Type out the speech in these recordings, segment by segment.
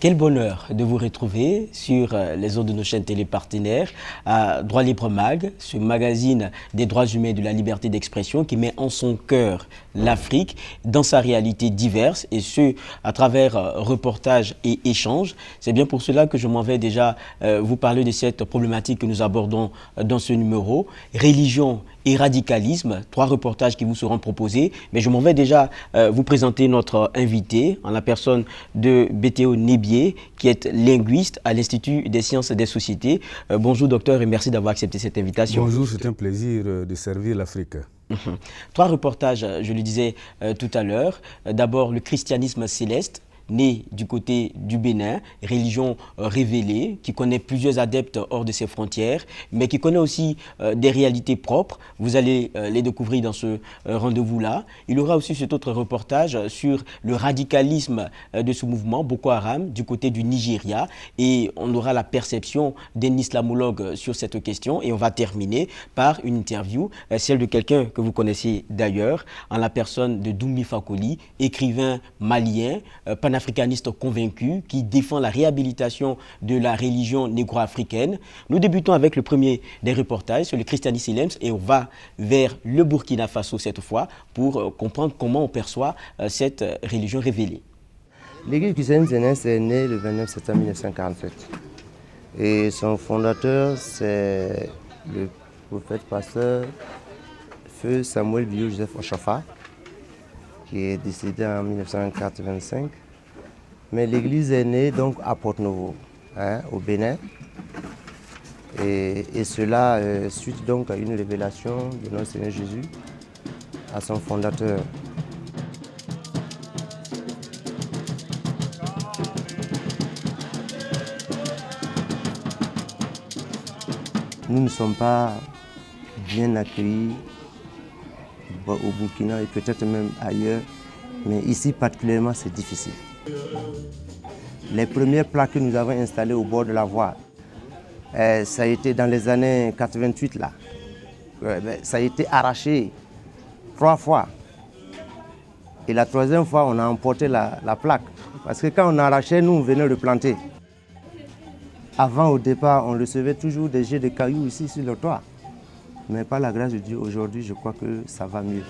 Quel bonheur de vous retrouver sur les ondes de nos chaînes télé partenaires à Droit Libre Mag, ce magazine des droits humains et de la liberté d'expression qui met en son cœur l'Afrique dans sa réalité diverse et ce, à travers reportages et échanges. C'est bien pour cela que je m'en vais déjà vous parler de cette problématique que nous abordons dans ce numéro. Religion et radicalisme, 3 reportages qui vous seront proposés. Mais je m'en vais déjà vous présenter notre invité en la personne de Béthéo Nébié, qui est linguiste à l'Institut des sciences des sociétés. Bonjour docteur et merci d'avoir accepté cette invitation. Bonjour, c'est un plaisir de servir l'Afrique. 3 reportages, je le disais tout à l'heure. D'abord, le christianisme céleste, né du côté du Bénin, religion révélée, qui connaît plusieurs adeptes hors de ses frontières, mais qui connaît aussi des réalités propres. Vous allez les découvrir dans ce rendez-vous-là. Il y aura aussi cet autre reportage sur le radicalisme de ce mouvement, Boko Haram, du côté du Nigeria. Et on aura la perception d'un islamologue sur cette question. Et on va terminer par une interview, celle de quelqu'un que vous connaissez d'ailleurs, en la personne de Doumbi Fakoli, écrivain malien, panafricaniste convaincu qui défend la réhabilitation de la religion négro-africaine. Nous débutons avec le premier des reportages sur le christianisme céleste et on va vers le Burkina Faso cette fois pour comprendre comment on perçoit cette religion révélée. L'église chrétienne céleste est née le 29 septembre 1947 et son fondateur c'est le prophète pasteur Feu Samuel Bio Joseph Ochafa qui est décédé en 1985. Mais l'église est née donc à Porto-Novo, au Bénin. Et cela suite donc à une révélation de notre Seigneur Jésus à son fondateur. Nous ne sommes pas bien accueillis au Burkina et peut-être même ailleurs, mais ici particulièrement c'est difficile. Les premières plaques que nous avons installées au bord de la voie, ça a été dans les années 88 là. Ça a été arraché 3 fois. Et la 3e fois, on a emporté la plaque. Parce que quand on arrachait, nous, on venait le planter. Avant, au départ, on recevait toujours des jets de cailloux ici sur le toit. Mais par la grâce de Dieu, aujourd'hui, je crois que ça va mieux.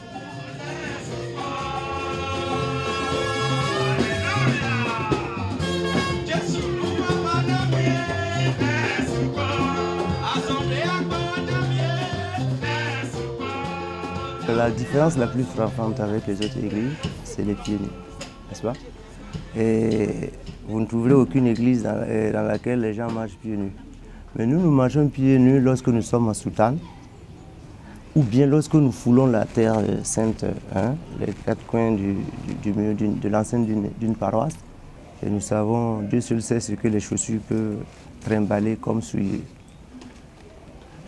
La différence la plus frappante avec les autres églises, c'est les pieds nus, n'est-ce pas? Et vous ne trouverez aucune église dans laquelle les gens marchent pieds nus. Mais nous marchons pieds nus lorsque nous sommes en soutane, ou bien lorsque nous foulons la terre sainte, les 4 coins du mur de l'enceinte d'une paroisse. Et nous savons, Dieu seul sait ce que les chaussures peuvent trimballer comme souillées.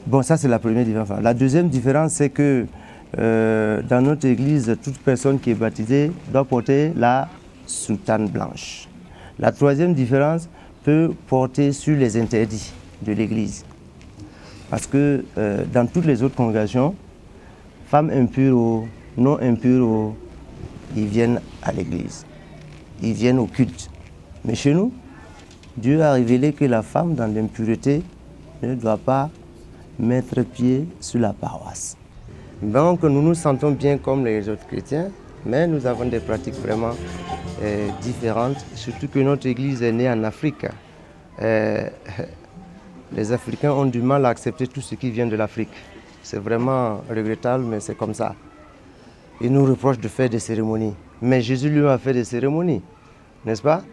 Bon, ça c'est la première différence. La deuxième différence, c'est que dans notre église, toute personne qui est baptisée doit porter la soutane blanche. La 3e différence peut porter sur les interdits de l'église. Parce que dans toutes les autres congrégations, femmes impures ou non impures, ils viennent à l'église. Ils viennent au culte. Mais chez nous, Dieu a révélé que la femme dans l'impureté ne doit pas mettre pied sur la paroisse. Donc nous nous sentons bien comme les autres chrétiens, mais nous avons des pratiques vraiment différentes, surtout que notre église est née en Afrique. Les Africains ont du mal à accepter tout ce qui vient de l'Afrique. C'est vraiment regrettable, mais c'est comme ça. Ils nous reprochent de faire des cérémonies. Mais Jésus lui a fait des cérémonies, n'est-ce pas?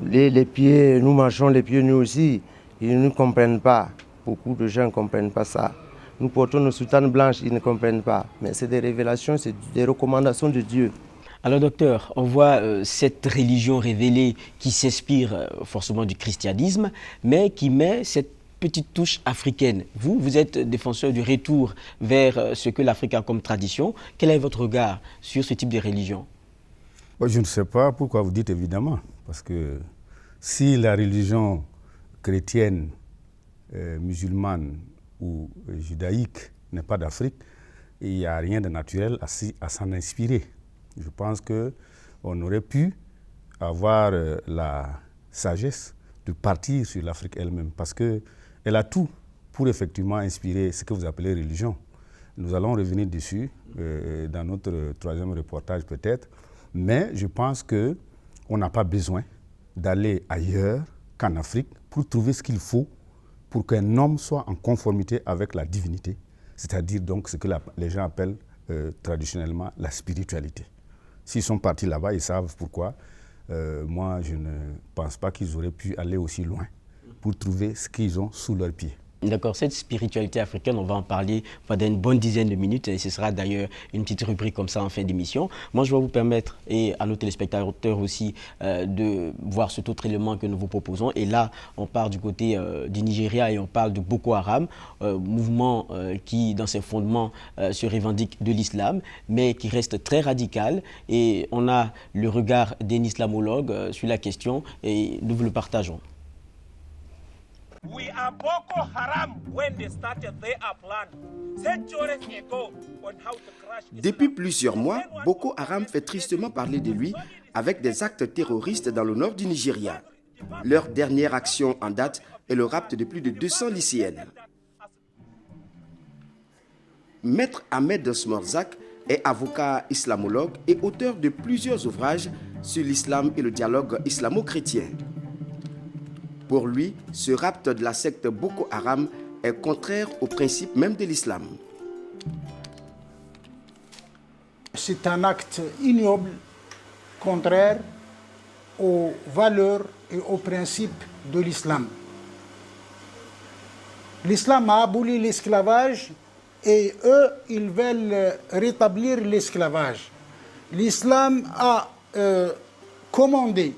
Les pieds, nous marchons les pieds nus aussi, ils ne comprennent pas. Beaucoup de gens ne comprennent pas ça. Nous portons nos soutanes blanches, ils ne comprennent pas. Mais c'est des révélations, c'est des recommandations de Dieu. Alors docteur, on voit cette religion révélée qui s'inspire forcément du christianisme, mais qui met cette petite touche africaine. Vous êtes défenseur du retour vers ce que l'Afrique a comme tradition. Quel est votre regard sur ce type de religion? Je ne sais pas pourquoi vous dites évidemment. Parce que si la religion chrétienne, musulmane ou judaïque n'est pas d'Afrique, il n'y a rien de naturel à s'en inspirer. Je pense qu'on aurait pu avoir la sagesse de partir sur l'Afrique elle-même, parce qu'elle a tout pour effectivement inspirer ce que vous appelez religion. Nous allons revenir dessus dans notre troisième reportage peut-être, mais je pense qu'on n'a pas besoin d'aller ailleurs qu'en Afrique pour trouver ce qu'il faut pour qu'un homme soit en conformité avec la divinité, c'est-à-dire donc ce que les gens appellent traditionnellement la spiritualité. S'ils sont partis là-bas, ils savent pourquoi. Moi, je ne pense pas qu'ils auraient pu aller aussi loin pour trouver ce qu'ils ont sous leurs pieds. D'accord, cette spiritualité africaine, on va en parler pendant une bonne dizaine de minutes et ce sera d'ailleurs une petite rubrique comme ça en fin d'émission. Moi, je vais vous permettre, et à nos téléspectateurs aussi, de voir cet autre élément que nous vous proposons. Et là, on part du côté du Nigeria et on parle de Boko Haram, mouvement qui, dans ses fondements, se revendique de l'islam, mais qui reste très radical. Et on a le regard d'un islamologue sur la question et nous vous le partageons. We are Boko Haram. When they started their plan centuries ago on how to crush Islam. Depuis plusieurs mois, Boko Haram fait tristement parler de lui avec des actes terroristes dans le nord du Nigeria. Leur dernière action en date est le rapt de plus de 200 lycéennes. Maître Ahmed Smorzak est avocat islamologue et auteur de plusieurs ouvrages sur l'islam et le dialogue islamo-chrétien. Pour lui, ce rapt de la secte Boko Haram est contraire aux principes même de l'islam. C'est un acte ignoble, contraire aux valeurs et aux principes de l'islam. L'islam a aboli l'esclavage et eux, ils veulent rétablir l'esclavage. L'islam a commandé,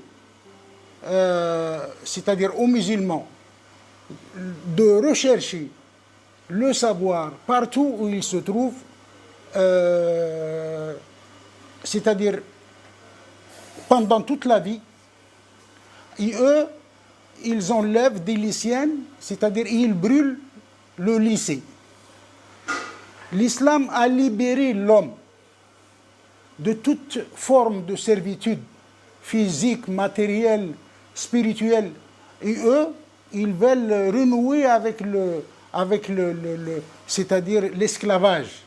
c'est-à-dire aux musulmans, de rechercher le savoir partout où il se trouve, c'est-à-dire pendant toute la vie. Et eux, ils enlèvent des lycéennes, c'est-à-dire ils brûlent le lycée. L'islam a libéré l'homme de toute forme de servitude physique, matérielle, spirituelle. Et eux, ils veulent renouer avec c'est-à-dire l'esclavage.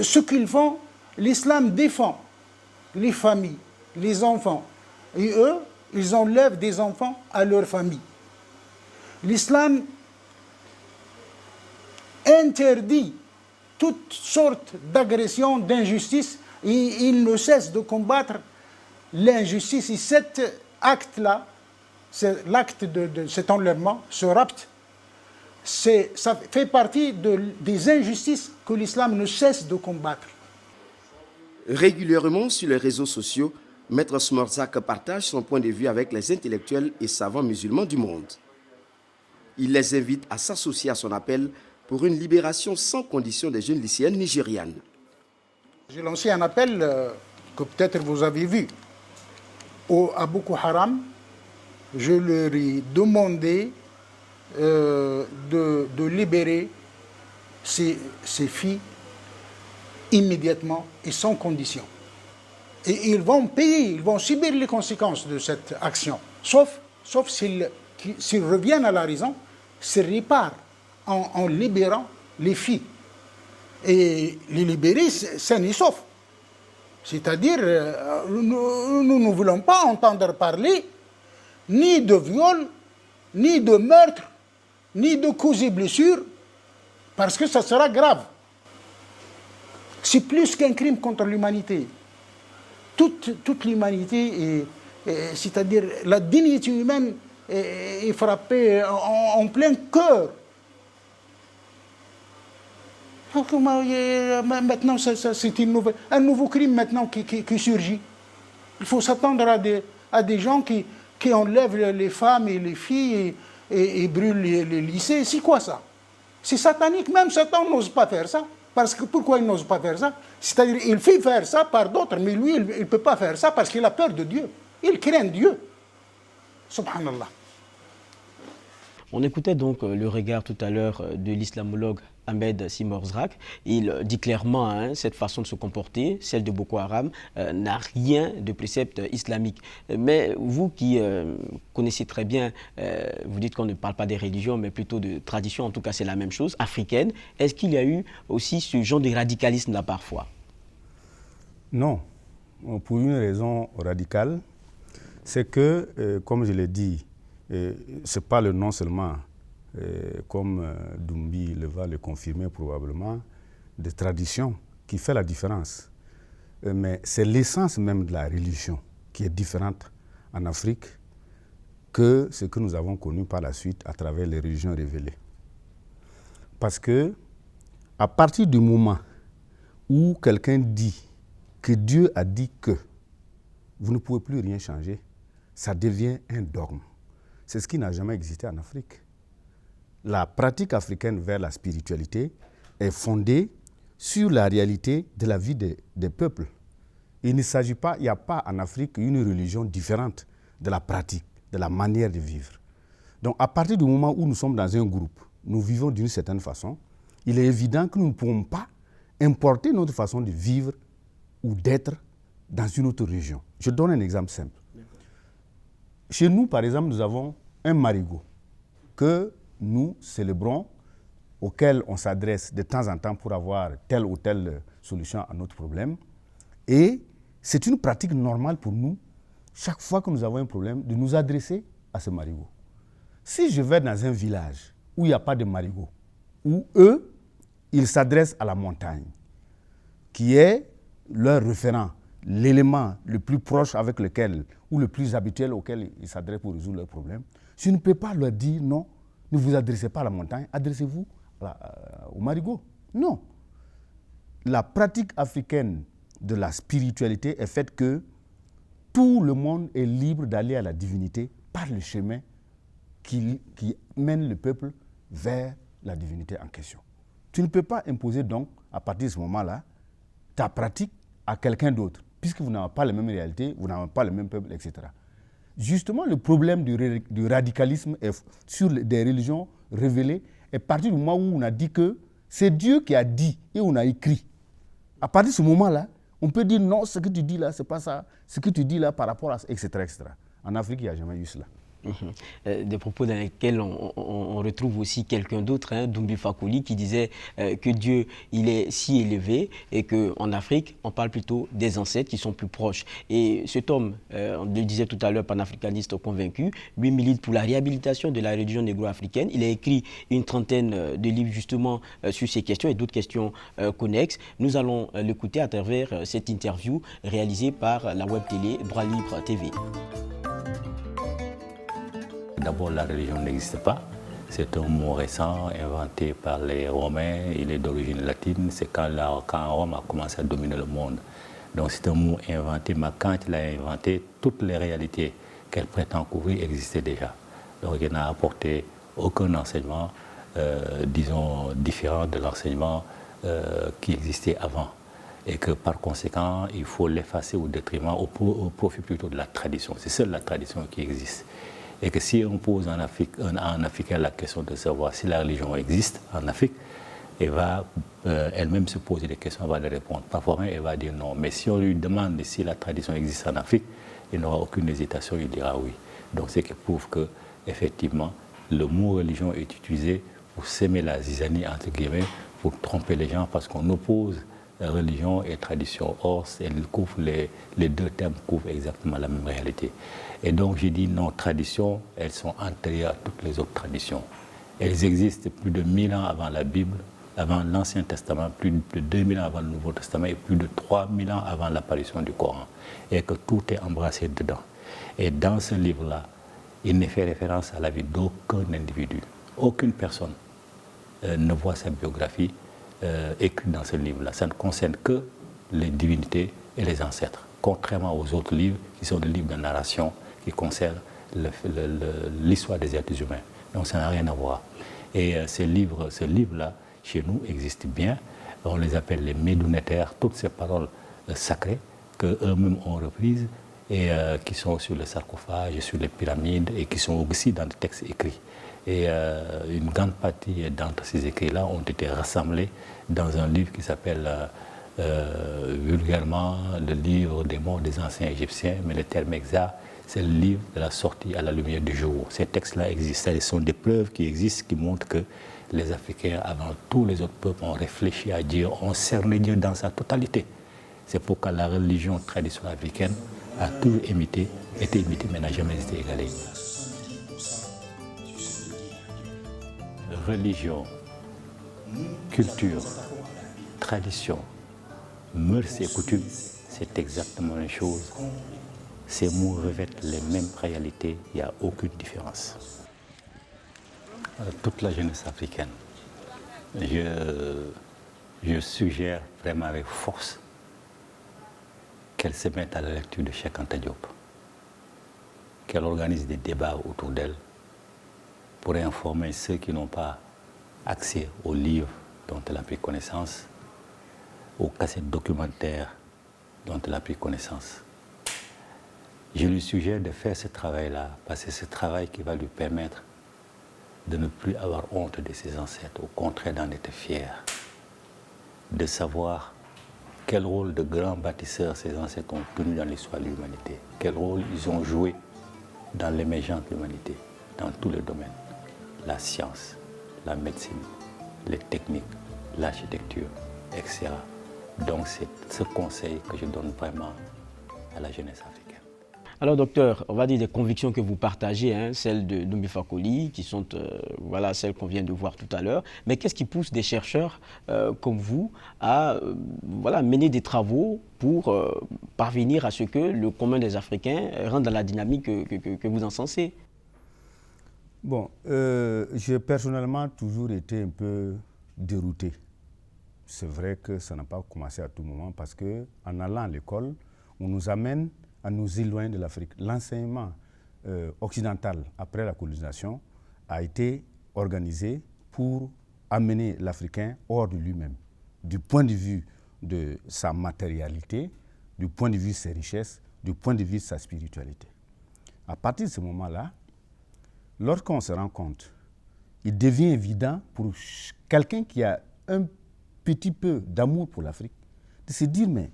Ce qu'ils font, l'islam défend les familles, les enfants. Et eux, ils enlèvent des enfants à leur famille. L'islam interdit toutes sortes d'agressions, d'injustices, et il ne cesse de combattre l'injustice. Et cet acte-là, l'acte de cet enlèvement, ce rapt, ça fait partie des injustices que l'islam ne cesse de combattre. Régulièrement sur les réseaux sociaux, Maître Smorzak partage son point de vue avec les intellectuels et savants musulmans du monde. Il les invite à s'associer à son appel pour une libération sans condition des jeunes lycéennes nigérianes. J'ai lancé un appel que peut-être vous avez vu à Boko Haram. Je leur ai demandé de libérer ces filles immédiatement et sans condition. Et ils vont payer, ils vont subir les conséquences de cette action. Sauf s'ils reviennent à la raison, s'ils réparent en libérant les filles. Et les libérer sains et saufs. C'est-à-dire, nous ne voulons pas entendre parler ni de viol, ni de meurtre, ni de causes et blessures, parce que ça sera grave. C'est plus qu'un crime contre l'humanité. Toute l'humanité, c'est-à-dire la dignité humaine, est frappée en plein cœur. Maintenant, c'est un nouveau crime maintenant qui surgit. Il faut s'attendre à des gens qui enlèvent les femmes et les filles et brûlent les lycées. C'est quoi ça? C'est satanique. Même Satan n'ose pas faire ça. Parce que pourquoi il n'ose pas faire ça? C'est-à-dire il fait faire ça par d'autres, mais lui, il ne peut pas faire ça parce qu'il a peur de Dieu. Il craint Dieu. Subhanallah. On écoutait donc le regard tout à l'heure de l'islamologue Ahmed Simorzrak. Il dit clairement cette façon de se comporter, celle de Boko Haram, n'a rien de précepte islamique. Mais vous qui connaissez très bien, vous dites qu'on ne parle pas des religions, mais plutôt de traditions, en tout cas c'est la même chose, africaine. Est-ce qu'il y a eu aussi ce genre de radicalisme-là parfois? Non, pour une raison radicale, c'est que, comme je l'ai dit, ce n'est pas le nom seulement, comme Doumbia va le confirmer probablement, des traditions qui fait la différence. Mais c'est l'essence même de la religion qui est différente en Afrique que ce que nous avons connu par la suite à travers les religions révélées. Parce que, à partir du moment où quelqu'un dit que Dieu a dit que, vous ne pouvez plus rien changer, ça devient un dogme. C'est ce qui n'a jamais existé en Afrique. La pratique africaine vers la spiritualité est fondée sur la réalité de la vie des peuples. Il ne s'agit pas, il n'y a pas en Afrique une religion différente de la pratique, de la manière de vivre. Donc à partir du moment où nous sommes dans un groupe, nous vivons d'une certaine façon, il est évident que nous ne pouvons pas importer notre façon de vivre ou d'être dans une autre région. Je donne un exemple simple. Chez nous, par exemple, nous avons un marigot que nous célébrons, auquel on s'adresse de temps en temps pour avoir telle ou telle solution à notre problème. Et c'est une pratique normale pour nous, chaque fois que nous avons un problème, de nous adresser à ce marigot. Si je vais dans un village où il n'y a pas de marigot, où eux, ils s'adressent à la montagne, qui est leur référent, l'élément le plus proche avec lequel, ou le plus habituel auquel ils s'adressent pour résoudre leurs problèmes, je ne peux pas leur dire non, ne vous adressez pas à la montagne, adressez-vous au marigot. Non. La pratique africaine de la spiritualité est faite que tout le monde est libre d'aller à la divinité par le chemin qui mène le peuple vers la divinité en question. Tu ne peux pas imposer donc, à partir de ce moment-là, ta pratique à quelqu'un d'autre, puisque vous n'avez pas les mêmes réalités, vous n'avez pas le même peuple, etc. Justement, le problème du radicalisme sur des religions révélées est parti du moment où on a dit que c'est Dieu qui a dit et on a écrit. À partir de ce moment-là, on peut dire non, ce que tu dis là, c'est pas ça, ce que tu dis là par rapport à ça, etc., etc. En Afrique, il n'y a jamais eu cela. Des propos dans lesquels on retrouve aussi quelqu'un d'autre, Doumbia Fakoly, qui disait que Dieu il est si élevé et qu'en Afrique, on parle plutôt des ancêtres qui sont plus proches. Et cet homme, on le disait tout à l'heure, panafricaniste convaincu, lui milite pour la réhabilitation de la religion négro-africaine. Il a écrit une trentaine de livres justement sur ces questions et d'autres questions connexes. Nous allons l'écouter à travers cette interview réalisée par la web télé Droit Libre TV. D'abord, la religion n'existe pas. C'est un mot récent inventé par les Romains. Il est d'origine latine. C'est quand Rome a commencé à dominer le monde. Donc c'est un mot inventé, mais quand il a inventé, toutes les réalités qu'elle prétend couvrir existaient déjà. Donc il n'a apporté aucun enseignement, disons, différent de l'enseignement qui existait avant. Et que par conséquent, il faut l'effacer au détriment, au profit plutôt de la tradition. C'est seule la tradition qui existe. Et que si on pose en Africain la question de savoir si la religion existe en Afrique, elle va elle-même se poser des questions, elle va les répondre. Parfois, elle va dire non. Mais si on lui demande si la tradition existe en Afrique, il n'aura aucune hésitation, il dira oui. Donc c'est qui prouve que, effectivement, le mot religion est utilisé pour s'aimer la zizanie, entre guillemets, pour tromper les gens, parce qu'on oppose religion et tradition. Or, les deux termes couvrent exactement la même réalité. Et donc, j'ai dit non, traditions, elles sont antérieures à toutes les autres traditions. Elles existent plus de 1000 ans avant la Bible, avant l'Ancien Testament, plus de 2000 ans avant le Nouveau Testament et plus de 3000 ans avant l'apparition du Coran. Et que tout est embrassé dedans. Et dans ce livre-là, il ne fait référence à la vie d'aucun individu. Aucune personne ne voit sa biographie écrite dans ce livre-là. Ça ne concerne que les divinités et les ancêtres, contrairement aux autres livres qui sont des livres de narration qui concernent l'histoire des êtres humains. Donc ça n'a rien à voir. Et ce livre-là, chez nous, existe bien. On les appelle les médounétaires, toutes ces paroles sacrées qu'eux-mêmes ont reprises et qui sont sur les sarcophages, sur les pyramides et qui sont aussi dans des textes écrits. Et une grande partie d'entre ces écrits-là ont été rassemblés dans un livre qui s'appelle vulgairement le livre des morts des anciens Égyptiens, mais le terme exact, c'est le livre de la sortie à la lumière du jour. Ces textes-là existent, ce sont des preuves qui existent, qui montrent que les Africains, avant tous les autres peuples, ont réfléchi à Dieu, ont cerné Dieu dans sa totalité. C'est pourquoi la religion traditionnelle africaine a toujours été imitée, mais n'a jamais été égalée. Religion, culture, tradition, mœurs et coutumes, c'est exactement la même chose. Ces mots revêtent les mêmes réalités, il n'y a aucune différence. Toute la jeunesse africaine, je suggère vraiment avec force qu'elle se mette à la lecture de Cheikh Anta Diop, qu'elle organise des débats autour d'elle pour informer ceux qui n'ont pas accès aux livres dont elle a pris connaissance, aux cassettes documentaires dont elle a pris connaissance. Je lui suggère de faire ce travail-là, parce que c'est ce travail qui va lui permettre de ne plus avoir honte de ses ancêtres, au contraire d'en être fier, de savoir quel rôle de grands bâtisseurs ces ancêtres ont tenu dans l'histoire de l'humanité, quel rôle ils ont joué dans l'émergence de l'humanité, dans tous les domaines, la science, la médecine, les techniques, l'architecture, etc. Donc c'est ce conseil que je donne vraiment à la jeunesse africaine. Alors docteur, on va dire des convictions que vous partagez, hein, celles de Doumbé Fakoli, qui sont voilà, celles qu'on vient de voir tout à l'heure. Mais qu'est-ce qui pousse des chercheurs comme vous à voilà, mener des travaux pour parvenir à ce que le commun des Africains rentre dans la dynamique que vous encensez? Bon, j'ai personnellement toujours été un peu dérouté. C'est vrai que ça n'a pas commencé à tout moment parce qu'en allant à l'école, on nous amène à nous éloigner de l'Afrique. L'enseignement occidental après la colonisation a été organisé pour amener l'Africain hors de lui-même, du point de vue de sa matérialité, du point de vue de ses richesses, du point de vue de sa spiritualité. À partir de ce moment-là, lorsqu'on se rend compte, il devient évident pour quelqu'un qui a un petit peu d'amour pour l'Afrique, de se dire, mais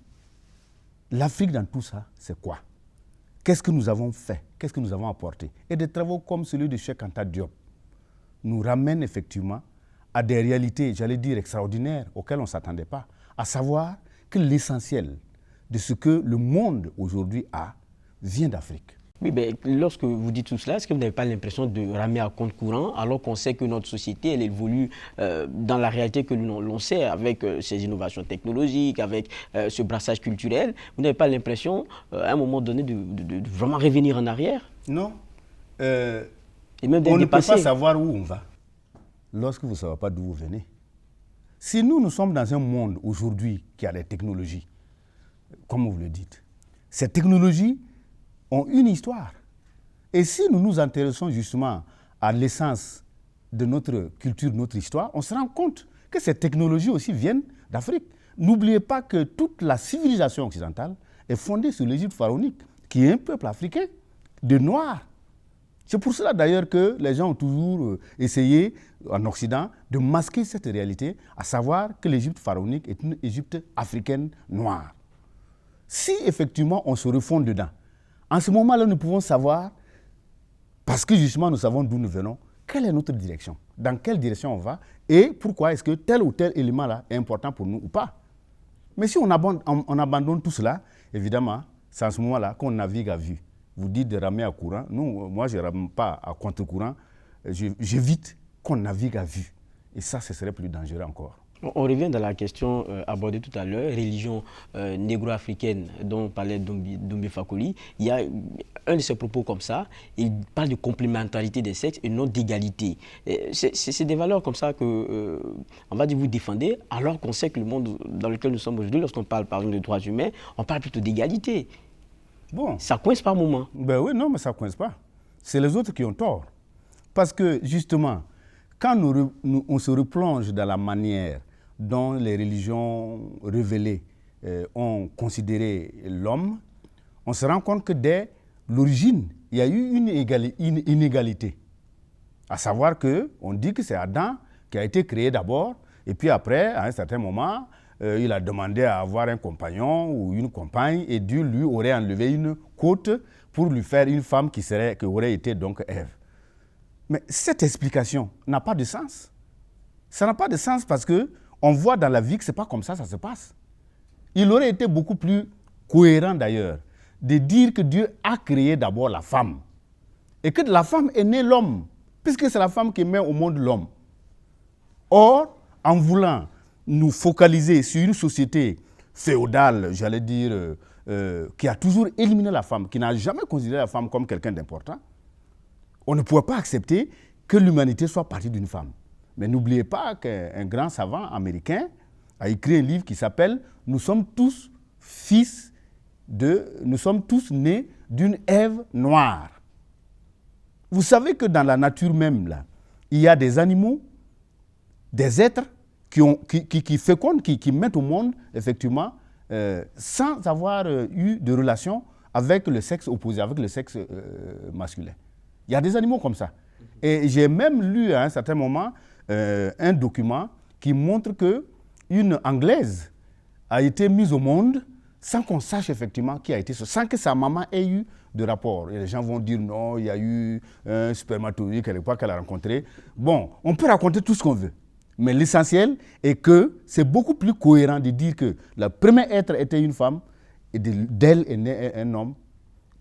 l'Afrique dans tout ça, c'est quoi? Qu'est-ce que nous avons fait? Qu'est-ce que nous avons apporté? Et des travaux comme celui de Cheikh Anta Diop nous ramènent effectivement à des réalités, j'allais dire, extraordinaires, auxquelles on ne s'attendait pas. À savoir que l'essentiel de ce que le monde aujourd'hui a vient d'Afrique. Oui, mais lorsque vous dites tout cela, est-ce que vous n'avez pas l'impression de ramer à compte courant alors qu'on sait que notre société, elle évolue dans la réalité que l'on sait avec ces innovations technologiques, avec ce brassage culturel? Vous n'avez pas l'impression, à un moment donné, de vraiment revenir en arrière? Non. Et même on ne peut dépasser. pas savoir où on va lorsque vous ne savez pas d'où vous venez. Si nous sommes dans un monde aujourd'hui qui a des technologies, comme vous le dites, ces technologies ont une histoire. Et si nous nous intéressons justement à l'essence de notre culture, de notre histoire, on se rend compte que ces technologies aussi viennent d'Afrique. N'oubliez pas que toute la civilisation occidentale est fondée sur l'Égypte pharaonique, qui est un peuple africain de Noirs. C'est pour cela d'ailleurs que les gens ont toujours essayé, en Occident, de masquer cette réalité, à savoir que l'Égypte pharaonique est une Égypte africaine noire. Si effectivement on se refond dedans, en ce moment-là, nous pouvons savoir, parce que justement nous savons d'où nous venons, quelle est notre direction, dans quelle direction on va, et pourquoi est-ce que tel ou tel élément-là est important pour nous ou pas. Mais si on abandonne tout cela, évidemment, c'est en ce moment-là qu'on navigue à vue. Vous dites de ramer à courant. Non, moi je ne rame pas à contre-courant. J'évite qu'on navigue à vue. Et ça, ce serait plus dangereux encore. On revient dans la question abordée tout à l'heure, religion négro-africaine dont parlait Doumbé Fakoli. Il y a un de ses propos comme ça, il parle de complémentarité des sexes et non d'égalité. C'est des valeurs comme ça que, on va dire, vous défendez, alors qu'on sait que le monde dans lequel nous sommes aujourd'hui, lorsqu'on parle par exemple de droits humains, on parle plutôt d'égalité. Bon. Ça coince par moment. Ben oui, non, mais ça ne coince pas. C'est les autres qui ont tort. Parce que justement, quand on se replonge dans la manière dont les religions révélées ont considéré l'homme, on se rend compte que dès l'origine, il y a eu une inégalité. À savoir qu'on dit que c'est Adam qui a été créé d'abord, et puis après, à un certain moment, il a demandé à avoir un compagnon ou une compagne, et Dieu lui aurait enlevé une côte pour lui faire une femme qui aurait été donc Ève. Mais cette explication n'a pas de sens. Ça n'a pas de sens parce qu'on voit dans la vie que ce n'est pas comme ça se passe. Il aurait été beaucoup plus cohérent d'ailleurs de dire que Dieu a créé d'abord la femme et que de la femme est né l'homme, puisque c'est la femme qui met au monde l'homme. Or, en voulant nous focaliser sur une société féodale, j'allais dire, qui a toujours éliminé la femme, qui n'a jamais considéré la femme comme quelqu'un d'important, on ne pouvait pas accepter que l'humanité soit partie d'une femme. Mais n'oubliez pas qu'un grand savant américain a écrit un livre qui s'appelle « Nous sommes tous nous sommes tous nés d'une Ève noire ». Vous savez que dans la nature même, là, il y a des animaux, des êtres qui fécondent, qui mettent au monde, effectivement, sans avoir eu de relation avec le sexe opposé, avec le sexe masculin. Il y a des animaux comme ça. Et j'ai même lu à un certain moment un document qui montre qu'une Anglaise a été mise au monde sans qu'on sache effectivement qui a été, sans que sa maman ait eu de rapport. Et les gens vont dire non, il y a eu un spermatozoïde quelque part qu'elle a rencontré. Bon, on peut raconter tout ce qu'on veut. Mais l'essentiel est que c'est beaucoup plus cohérent de dire que le premier être était une femme et d'elle est né un homme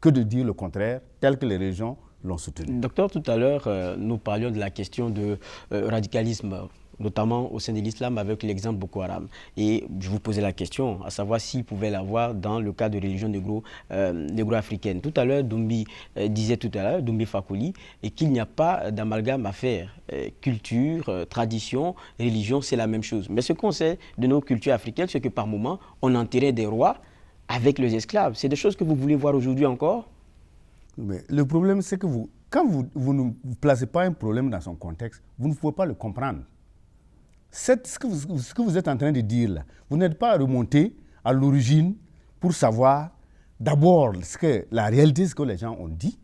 que de dire le contraire, tel que les religions l'ont soutenu. Docteur, tout à l'heure, nous parlions de la question de radicalisme, notamment au sein de l'islam avec l'exemple Boko Haram. Et je vous posais la question, à savoir s'il pouvait l'avoir dans le cas de religion négro-africaine. Tout à l'heure, Doumbi disait Doumbi Fakoly, et qu'il n'y a pas d'amalgame à faire. Culture, tradition, religion, c'est la même chose. Mais ce qu'on sait de nos cultures africaines, c'est que par moments, on enterrait des rois avec les esclaves. C'est des choses que vous voulez voir aujourd'hui encore? Mais le problème, c'est que quand vous ne placez pas un problème dans son contexte, vous ne pouvez pas le comprendre. Ce que vous êtes en train de dire là, vous n'êtes pas remonté à l'origine pour savoir d'abord la réalité, ce que les gens ont dit,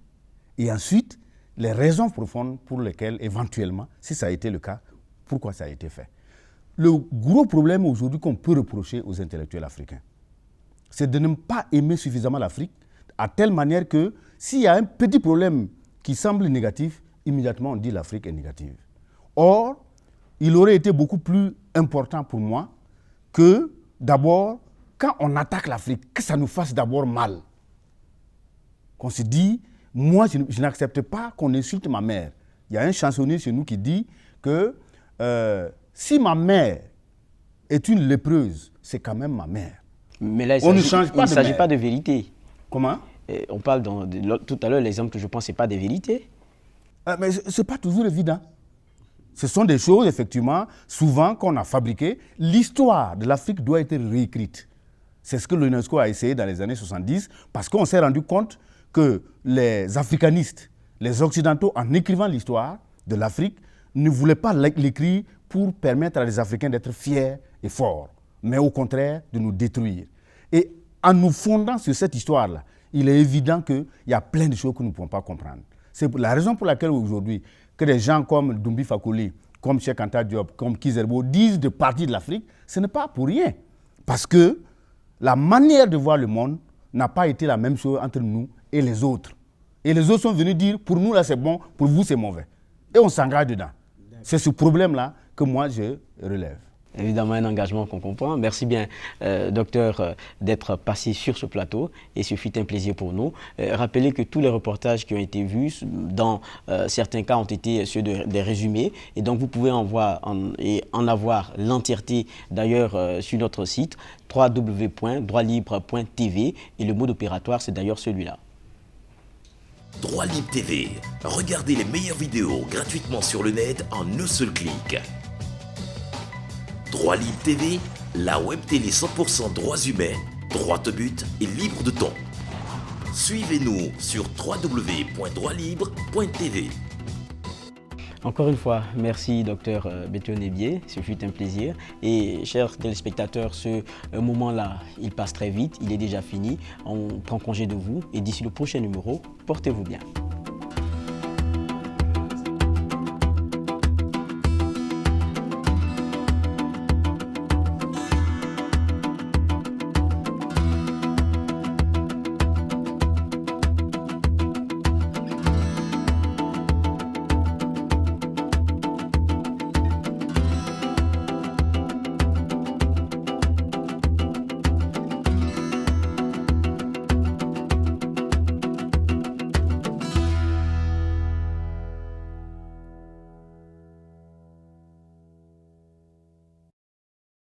et ensuite les raisons profondes pour lesquelles, éventuellement, si ça a été le cas, pourquoi ça a été fait. Le gros problème aujourd'hui qu'on peut reprocher aux intellectuels africains, c'est de ne pas aimer suffisamment l'Afrique, à telle manière que s'il y a un petit problème qui semble négatif, immédiatement on dit l'Afrique est négative. Or, il aurait été beaucoup plus important pour moi que d'abord, quand on attaque l'Afrique, que ça nous fasse d'abord mal. Qu'on se dit, moi je n'accepte pas qu'on insulte ma mère. Il y a un chansonnier chez nous qui dit que si ma mère est une lépreuse, c'est quand même ma mère. Mais là, il ne s'agit pas de vérité. Comment? On parle tout à l'heure, l'exemple que je pense, ce n'est pas des vérités. Mais ce n'est pas toujours évident. Ce sont des choses, effectivement, souvent qu'on a fabriquées. L'histoire de l'Afrique doit être réécrite. C'est ce que l'UNESCO a essayé dans les années 70, parce qu'on s'est rendu compte que les africanistes, les occidentaux, en écrivant l'histoire de l'Afrique, ne voulaient pas l'écrire pour permettre à les Africains d'être fiers et forts, mais au contraire de nous détruire. Et en nous fondant sur cette histoire-là, il est évident qu'il y a plein de choses que nous ne pouvons pas comprendre. C'est la raison pour laquelle aujourd'hui, que des gens comme Doumbi Fakoly, comme Cheikh Anta Diop, comme Kizerbo disent de partir de l'Afrique, ce n'est pas pour rien. Parce que la manière de voir le monde n'a pas été la même chose entre nous et les autres. Et les autres sont venus dire, pour nous là c'est bon, pour vous c'est mauvais. Et on s'engage dedans. C'est ce problème-là que moi je relève. Évidemment, un engagement qu'on comprend. Merci bien, docteur, d'être passé sur ce plateau et ce fut un plaisir pour nous. Rappelez que tous les reportages qui ont été vus, dans certains cas, ont été ceux des résumés et donc vous pouvez en avoir l'entièreté d'ailleurs sur notre site www.droitlibre.tv et le mode opératoire, c'est d'ailleurs celui-là. Droit Libre TV. Regardez les meilleures vidéos gratuitement sur le net en un seul clic. Droit Libre TV, la web télé 100% droits humains, droit au but et libre de ton. Suivez-nous sur www.droitlibre.tv. Encore une fois, merci docteur Béthio-Nébié, ce fut un plaisir. Et chers téléspectateurs, ce moment-là, il passe très vite, il est déjà fini. On prend congé de vous et d'ici le prochain numéro, portez-vous bien.